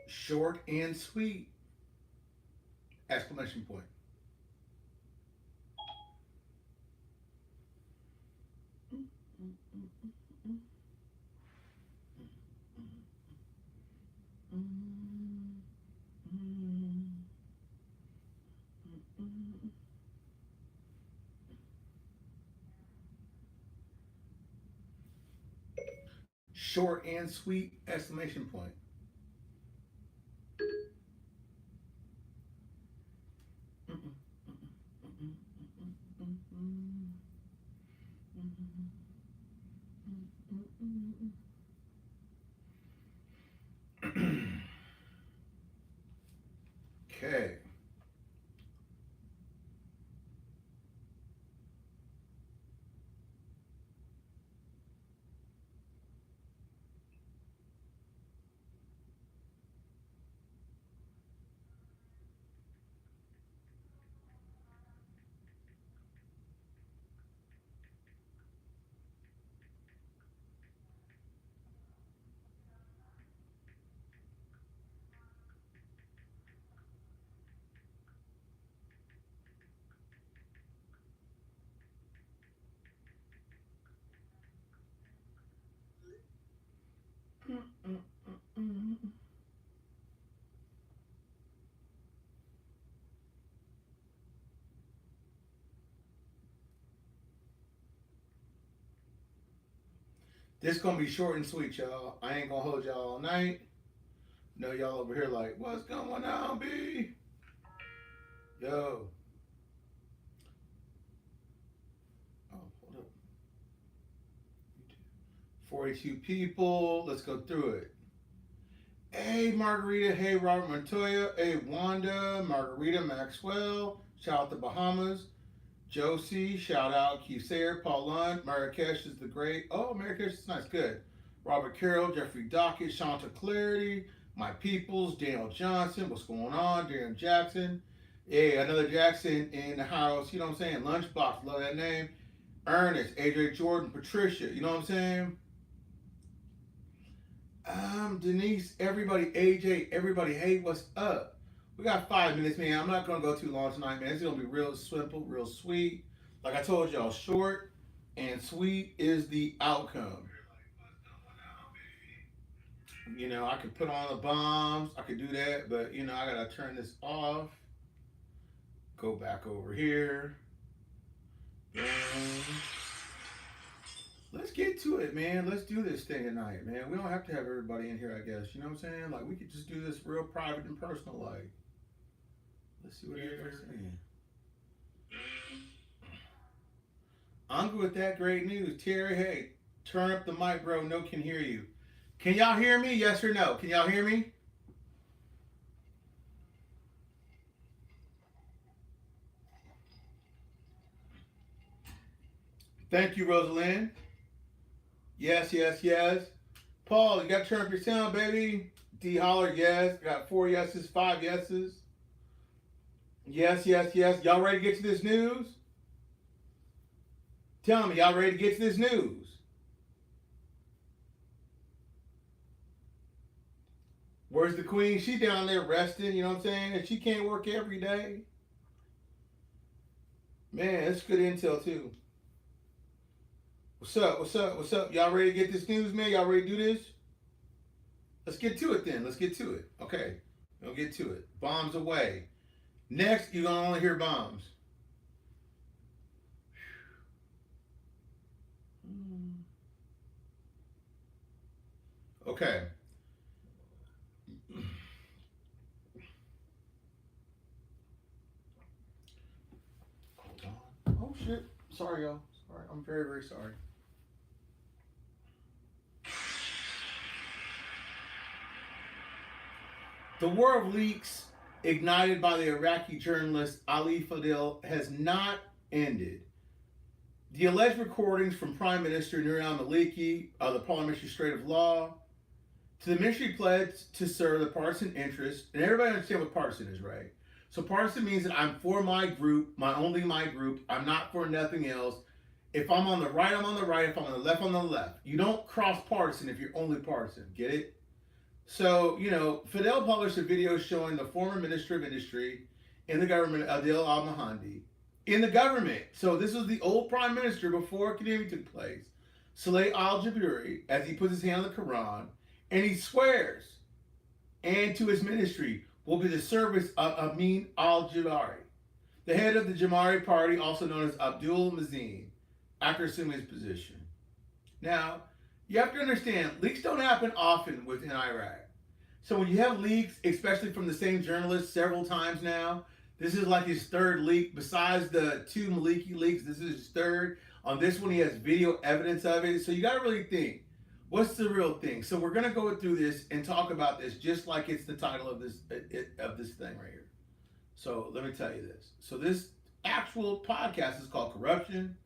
Short and sweet! Exclamation point. Short and sweet! Exclamation point. Okay. This gonna be short and sweet, y'all. I ain't gonna hold y'all all night. No, y'all over here like, what's going on, B? Yo. Oh, hold up. 42 people. Let's go through it. Hey, Margarita. Hey, Robert Montoya. Hey, Wanda. Margarita Maxwell. Shout out to Bahamas. Josie. Shout out Keith Sayer. Paul Lund. Marrakesh is the great. Oh, Marrakesh is nice. Good. Robert Carroll. Jeffrey Dockett. Shanta Clarity. My Peoples. Daniel Johnson. What's going on? Darren Jackson. Hey, another Jackson in the house. You know what I'm saying? Lunchbox. Love that name. Ernest. AJ Jordan. Patricia. You know what I'm saying? Denise, everybody, AJ, everybody, hey, what's up? We got 5 minutes, man. I'm not gonna go too long tonight, man. It's gonna be real simple, real sweet. Like I told y'all, short and sweet is the outcome. You know, I could put on the bombs, I could do that, but you know, I gotta turn this off. Go back over here. Boom. Let's get to it, man. Let's do this thing tonight, man. We don't have to have everybody in here, I guess. You know what I'm saying? Like, we could just do this real private and personal. Like, let's see what everybody's saying. I'm good with that. Great news. Terry, hey, turn up the mic, bro. No can hear you. Can y'all hear me? Yes or no? Can y'all hear me? Thank you, Rosalind. Yes, yes, yes. Paul, you got to turn up your sound, baby. D Holler, yes. Got 4 yeses, 5 yeses. Yes, yes, yes. Y'all ready to get to this news? Tell me, y'all ready to get to this news? Where's the queen? She down there resting, you know what I'm saying? And she can't work every day. Man, that's good intel too. What's up? What's up? What's up? Y'all ready to get this news, man? Y'all ready to do this? Let's get to it then. Let's get to it. Okay. We'll get to it. Bombs away. Next, you're gonna only hear bombs. Okay. shit. Sorry, y'all. Sorry. I'm very, very sorry. The war of leaks ignited by the Iraqi journalist Ali Fadil has not ended. The alleged recordings from Prime Minister Nouri al-Maliki of the Parliamentary Straight of Law to the ministry pledged to serve the partisan interest, and everybody understand what partisan is, right? So partisan means that I'm for my group, only my group. I'm not for nothing else. If I'm on the right, I'm on the right. If I'm on the left, I'm on the left. You don't cross partisan if you're only partisan. Get it? So, Fidel published a video showing the former Minister of Industry in the government, Adil al-Mahandi, in the government. So this was the old Prime Minister before Kademi took place, Saleh al-Jabiri, as he puts his hand on the Quran, and he swears, and to his ministry will be the service of Amin al-Jabari, the head of the Jamari party, also known as Abdul Mazin, after assuming his position. Now, you have to understand, leaks don't happen often within Iraq. So when you have leaks, especially from the same journalist several times now, this is like his third leak. Besides the two Maliki leaks, this is his third. On this one, he has video evidence of it. So you got to really think, what's the real thing? So we're going to go through this and talk about this just like it's the title of this thing right here. So let me tell you this. So this actual podcast is called Corruption,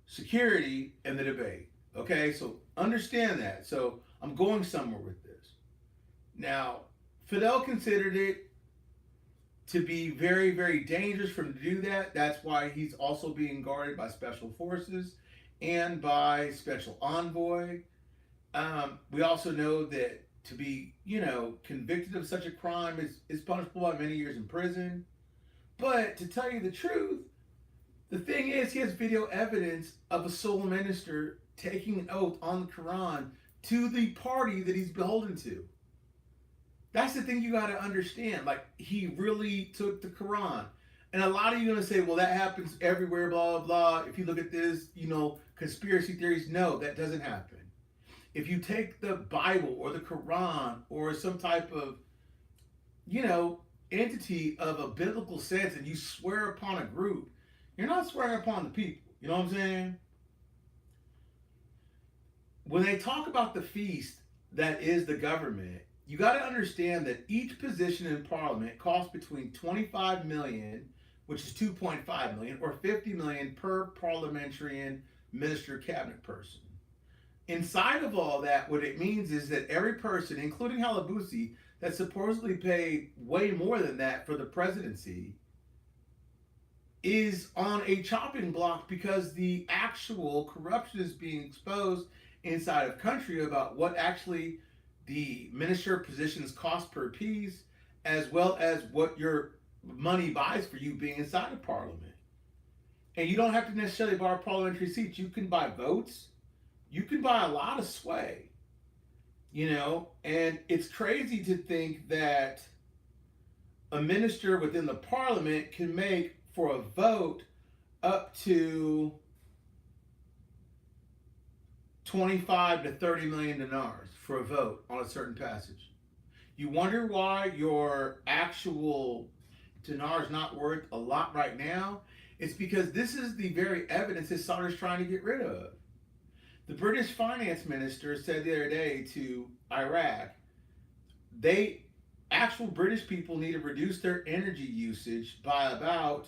Security, and the Debate. Okay, so understand that. So I'm going somewhere with this. Now, Fidel considered it to be very, very dangerous for him to do that. That's why he's also being guarded by special forces and by special envoy. We also know that to be, convicted of such a crime is punishable by many years in prison. But to tell you the truth, the thing is, he has video evidence of a sole minister taking an oath on the Quran to the party that he's beholden to. That's the thing you got to understand. Like, he really took the Quran. And a lot of you are going to say, well, that happens everywhere, blah, blah, blah. If you look at this, conspiracy theories. No, that doesn't happen. If you take the Bible or the Quran or some type of, entity of a biblical sense and you swear upon a group, you're not swearing upon the people. You know what I'm saying? When they talk about the feast that is the government, you got to understand that each position in Parliament costs between 25 million, which is 2.5 million, or 50 million per parliamentarian, minister, cabinet person. Inside of all that, what it means is that every person, including Halabusi, that supposedly paid way more than that for the presidency, is on a chopping block because the actual corruption is being exposed inside of country about what actually the minister positions cost per piece, as well as what your money buys for you being inside of Parliament. And you don't have to necessarily buy parliamentary seats. You can buy votes. You can buy a lot of sway. And it's crazy to think that a minister within the Parliament can make for a vote up to 25 to 30 million dinars for a vote on a certain passage. You wonder why your actual dinar is not worth a lot right now? It's because this is the very evidence that Saudi's trying to get rid of. The British finance minister said the other day to Iraq, actual British people need to reduce their energy usage by about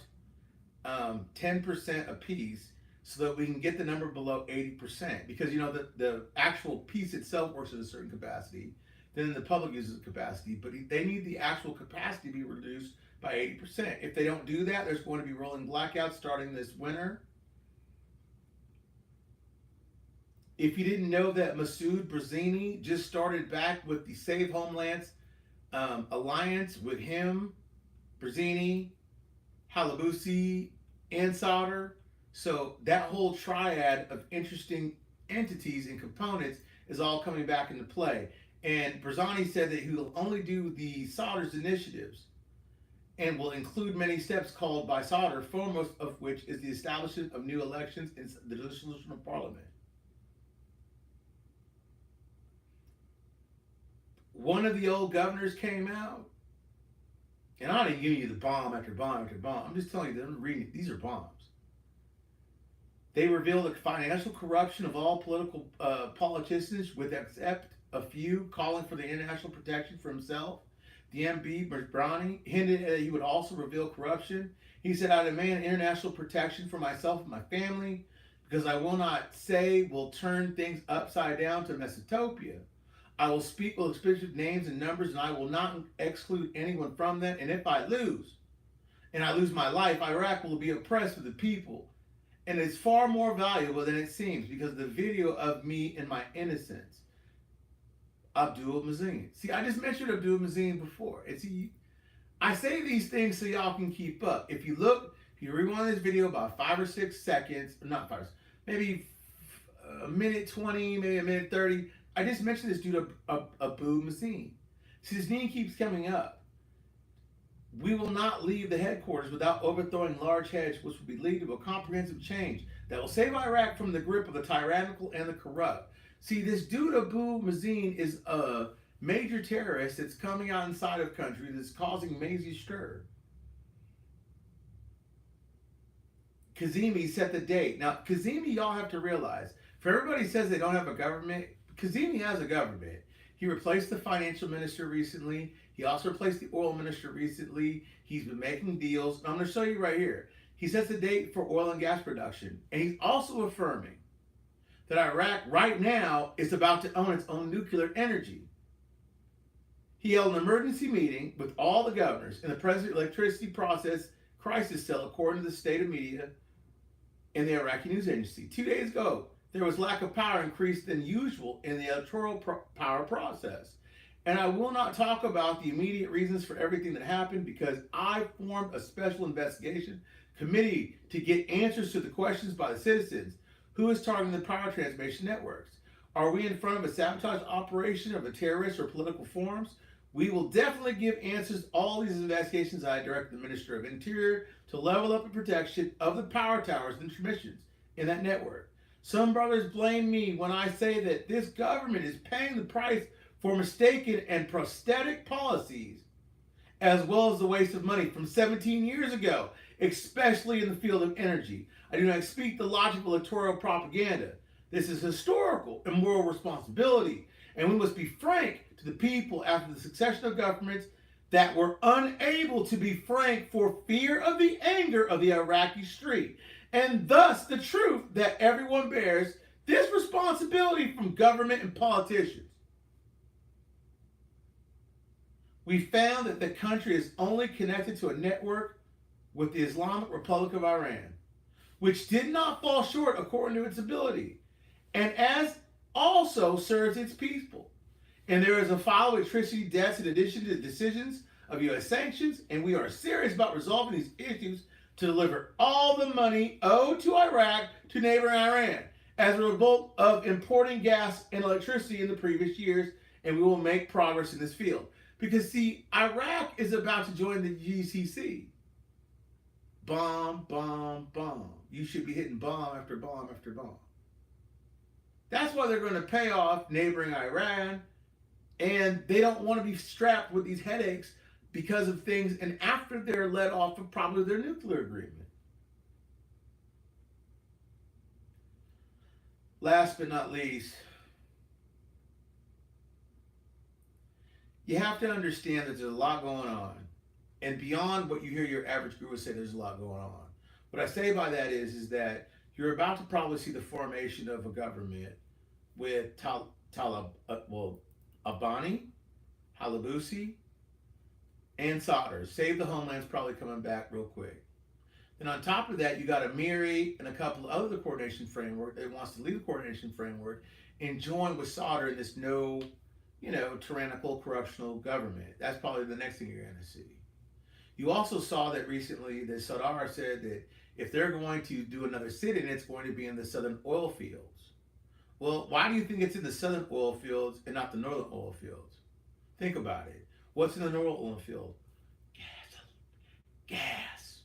10% apiece so that we can get the number below 80%. Because, the actual piece itself works at a certain capacity, then the public uses capacity, but they need the actual capacity to be reduced by 80%. If they don't do that, there's going to be rolling blackouts starting this winter. If you didn't know that Masoud Barzani just started back with the Save Homelands alliance with him, Barzani, Halabusi, and Sauder. So that whole triad of interesting entities and components is all coming back into play. And Barzani said that he will only do the Sauder's initiatives and will include many steps called by Sauder, foremost of which is the establishment of new elections and the dissolution of Parliament. One of the old governors came out, and I didn't give you the bomb after bomb after bomb. I'm just telling you that I'm reading it. These are bombs. They reveal the financial corruption of all political politicians, with except a few calling for the international protection for himself. The MB, Brownie, hinted that he would also reveal corruption. He said, I demand international protection for myself and my family because I will not say will turn things upside down to Mesotopia. I will speak with explicit names and numbers, and I will not exclude anyone from that. And if I lose, and I lose my life, Iraq will be oppressed with the people. And it's far more valuable than it seems because of the video of me and my innocence. Abdul Mazin. See, I just mentioned Abdul Mazin before. I say these things so y'all can keep up. If you rewind this video about 5 or 6 seconds, not 5, maybe a minute 20, maybe a minute 30, I just mentioned this dude, Abu Mazin. See, his name keeps coming up. We will not leave the headquarters without overthrowing large hedge, which will be lead to a comprehensive change that will save Iraq from the grip of the tyrannical and the corrupt. See, this dude Abu Mazin is a major terrorist that's coming out inside of country that's causing major stir. Kazemi set the date. Now, Kazemi, y'all have to realize, for everybody says they don't have a government, Kazemi has a government. He replaced the financial minister recently. He also replaced the oil minister recently. He's been making deals. I'm going to show you right here. He sets the date for oil and gas production. And he's also affirming that Iraq right now is about to own its own nuclear energy. He held an emergency meeting with all the governors in the President Electricity Process Crisis Cell, according to the state of media and the Iraqi news agency. 2 days ago, there was lack of power increased than usual in the electoral power process. And I will not talk about the immediate reasons for everything that happened because I formed a special investigation committee to get answers to the questions by the citizens. Who is targeting the power transmission networks? Are we in front of a sabotage operation of a terrorist or political forms? We will definitely give answers to all these investigations. I direct the Minister of Interior to level up the protection of the power towers and transmissions in that network. Some brothers blame me when I say that this government is paying the price for mistaken and prosthetic policies, as well as the waste of money from 17 years ago, especially in the field of energy. I do not speak the logic of electoral propaganda. This is historical and moral responsibility, and we must be frank to the people after the succession of governments that were unable to be frank for fear of the anger of the Iraqi street, and thus the truth that everyone bears this responsibility from government and politicians. We found that the country is only connected to a network with the Islamic Republic of Iran, which did not fall short according to its ability, and as also serves its people. And there is a file of electricity debts in addition to the decisions of U.S. sanctions, and we are serious about resolving these issues to deliver all the money owed to Iraq to neighboring Iran as a result of importing gas and electricity in the previous years, and we will make progress in this field. Because, see, Iraq is about to join the GCC. Bomb, bomb, bomb. You should be hitting bomb after bomb after bomb. That's why they're going to pay off neighboring Iran, and they don't want to be strapped with these headaches because of things, and after they're let off of probably their nuclear agreement. Last but not least, you have to understand that there's a lot going on. And beyond what you hear your average guru say, there's a lot going on. What I say by that is that you're about to probably see the formation of a government with Abani, Halabusi, and Sadr. Save the Homeland's probably coming back real quick. Then on top of that, you got Amiri and a couple of other coordination framework that wants to leave the coordination framework and join with Sadr in this tyrannical, corruptional government. That's probably the next thing you're going to see. You also saw that recently that Sadr said that if they're going to do another sit-in, it's going to be in the southern oil fields. Well, why do you think it's in the southern oil fields and not the northern oil fields? Think about it. What's in the northern oil field? Gas.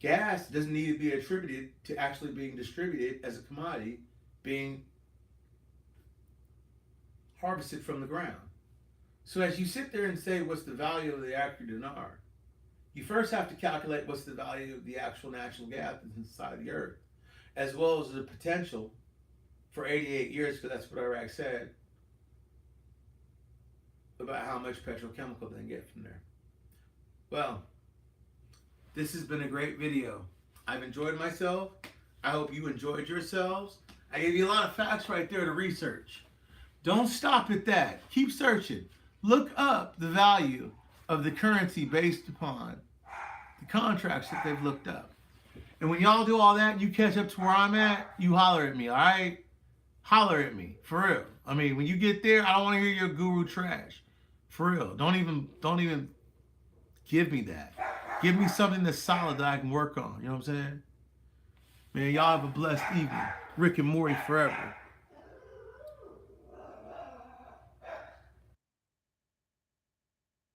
Gas doesn't need to be attributed to actually being distributed as a commodity, being harvested from the ground. So as you sit there and say, what's the value of the Iraqi dinar? You first have to calculate what's the value of the actual natural gas that's inside the earth. as well as the potential for 88 years, because that's what Iraq said about how much petrochemical they can get from there. Well, this has been a great video. I've enjoyed myself. I hope you enjoyed yourselves. I gave you a lot of facts right there to research. Don't stop at that. Keep searching. Look up the value of the currency based upon the contracts that they've looked up. And when y'all do all that and you catch up to where I'm at, you holler at me, all right? Holler at me, for real. I mean, when you get there, I don't want to hear your guru trash. For real. Don't even give me that. Give me something that's solid that I can work on. You know what I'm saying? Man, y'all have a blessed evening. Rick and Morty forever.